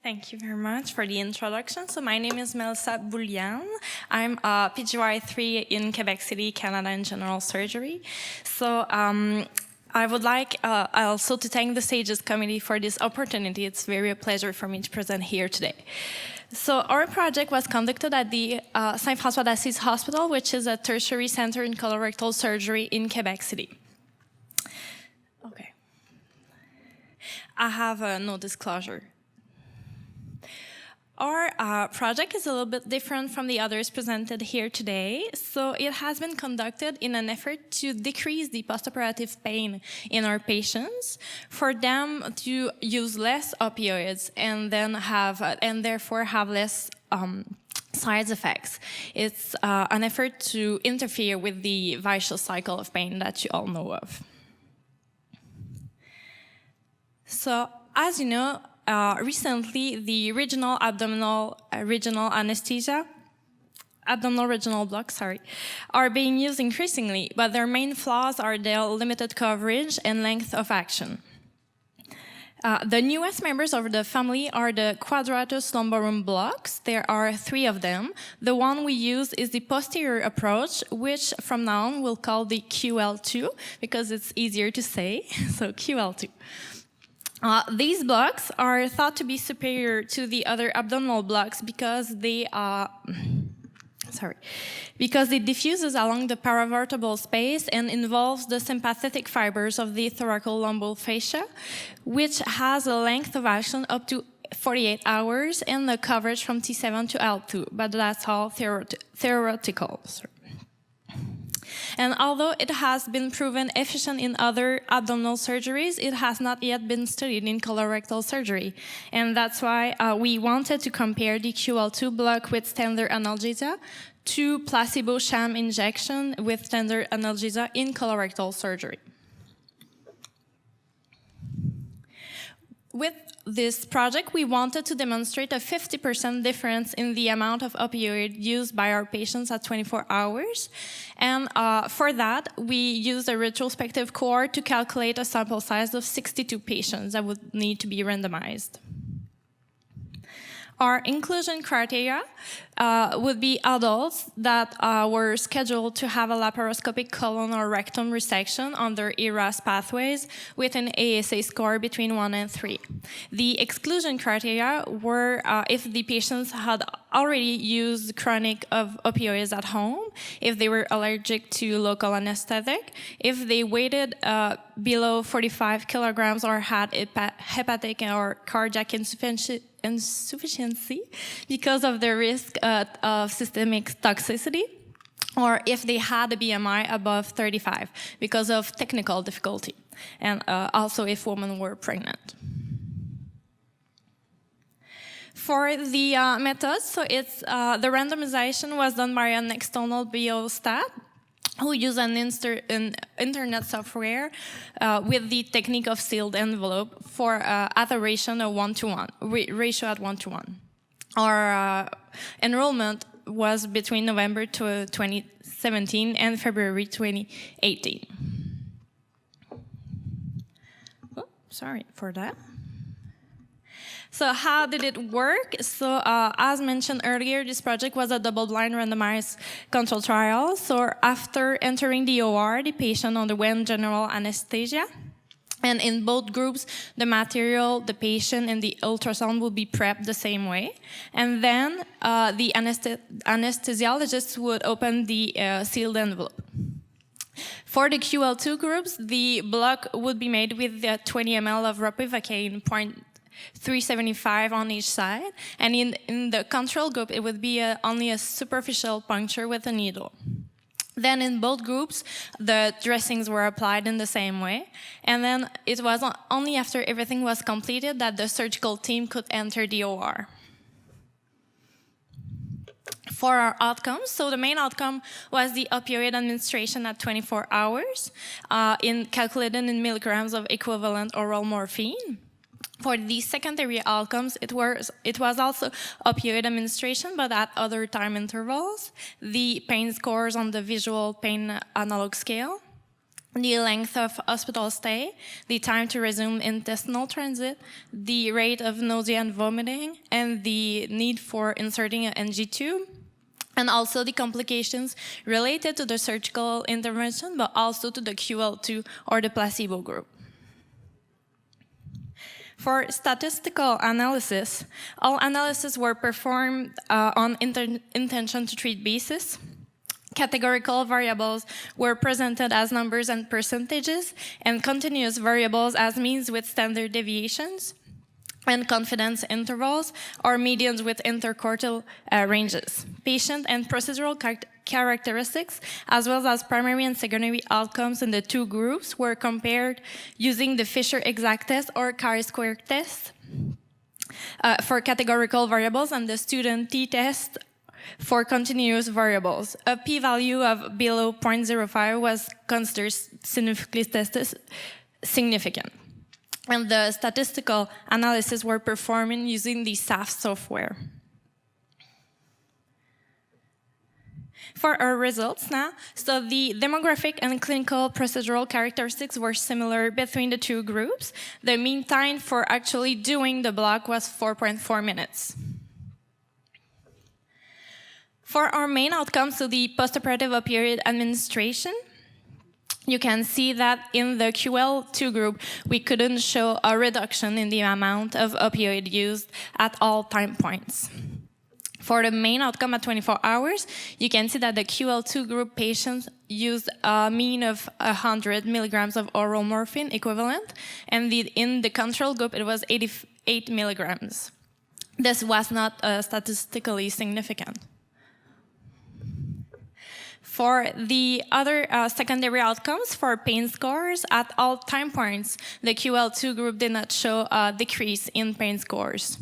Thank you very much for the introduction. So my name is Melissa Boulianne. I'm a PGY3 in Quebec City, Canada in general surgery. So I would like also to thank the SAGES committee for this opportunity. It's very a pleasure for me to present here today. So our project was conducted at the Saint-François d'Assise Hospital, which is a tertiary center in colorectal surgery in Quebec City. Okay. I have no disclosure. Our project is a little bit different from the others presented here today. So it has been conducted in an effort to decrease the postoperative pain in our patients, for them to use less opioids and then therefore have less side effects. It's an effort to interfere with the vicious cycle of pain that you all know of. So, as you know, recently, the regional regional blocks, are being used increasingly, but their main flaws are their limited coverage and length of action. The newest members of the family are the Quadratus Lomborum blocks. There are 3 of them. The one we use is the posterior approach, which from now on we'll call the QL2, because it's easier to say, so QL2. These blocks are thought to be superior to the other abdominal blocks because they diffuses along the paravertebral space and involves the sympathetic fibers of the thoracolumbar fascia, which has a length of action up to 48 hours and the coverage from T7 to L2, but that's all theoretical. And although it has been proven efficient in other abdominal surgeries, it has not yet been studied in colorectal surgery. And that's why we wanted to compare the QL2 block with standard analgesia to placebo sham injection with standard analgesia in colorectal surgery. With this project, we wanted to demonstrate a 50% difference in the amount of opioid used by our patients at 24 hours. And for that, we used a retrospective cohort to calculate a sample size of 62 patients that would need to be randomized. Our inclusion criteria would be adults that were scheduled to have a laparoscopic colon or rectum resection under ERAS pathways with an ASA score between 1 and 3. The exclusion criteria were if the patients had already used chronic opioids at home, if they were allergic to local anesthetic, if they weighed below 45 kilograms or had hepatic or cardiac insufficiency because of the risk of systemic toxicity, or if they had a BMI above 35 because of technical difficulty, and also if women were pregnant. For the methods, so it's the randomization was done by an external biostat who use an internet software with the technique of sealed envelope for at a ratio of 1:1, ratio at 1:1. Our enrollment was between November 2017 and February 2018. Oh, sorry for that. So how did it work? So as mentioned earlier, this project was a double-blind randomized control trial. So after entering the OR, the patient underwent general anesthesia. And in both groups, the material, the patient, and the ultrasound will be prepped the same way. And then the anesthesiologist would open the sealed envelope. For the QL2 groups, the block would be made with 20 ml of ropivacaine 0.375 on each side, and in the control group, it would be only a superficial puncture with a needle. Then in both groups, the dressings were applied in the same way, and then it was only after everything was completed that the surgical team could enter the OR. For our outcomes, so the main outcome was the opioid administration at 24 hours, calculated in milligrams of equivalent oral morphine. For the secondary outcomes, it was also opioid administration, but at other time intervals, the pain scores on the visual pain analog scale, the length of hospital stay, the time to resume intestinal transit, the rate of nausea and vomiting, and the need for inserting an NG tube, and also the complications related to the surgical intervention, but also to the QL2 or the placebo group. For statistical analysis, all analyses were performed on intention to treat basis. Categorical variables were presented as numbers and percentages, and continuous variables as means with standard deviations, and confidence intervals or medians with interquartile ranges. Patient and procedural characteristics, as well as primary and secondary outcomes in the two groups, were compared using the Fisher exact test or chi-square test for categorical variables and the student t-test for continuous variables. A p-value of below 0.05 was considered significant. And the statistical analysis were performed using the SAF software. For our results now, so the demographic and clinical procedural characteristics were similar between the two groups. The mean time for actually doing the block was 4.4 minutes. For our main outcomes, so the postoperative opioid administration, you can see that in the QL2 group, we couldn't show a reduction in the amount of opioid used at all time points. For the main outcome at 24 hours, you can see that the QL2 group patients used a mean of 100 milligrams of oral morphine equivalent, and in the control group, it was 88 milligrams. This was not statistically significant. For the other secondary outcomes for pain scores, at all time points, the QL2 group did not show a decrease in pain scores.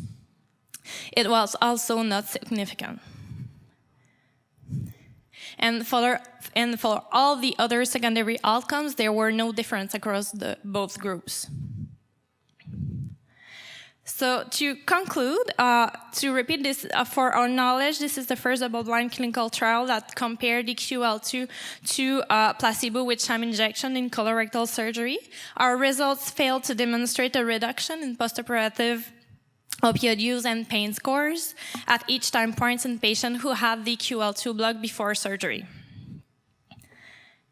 It was also not significant. And for all the other secondary outcomes, there were no difference across both groups. So to conclude, to repeat this for our knowledge, this is the first double-blind clinical trial that compared the QL2 to placebo with sham injection in colorectal surgery. Our results failed to demonstrate a reduction in postoperative opioid use and pain scores at each time point in patients who had the QL2 block before surgery.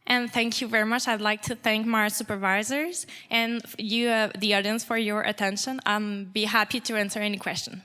And thank you very much. I'd like to thank my supervisors and you, the audience, for your attention. I'll be happy to answer any question.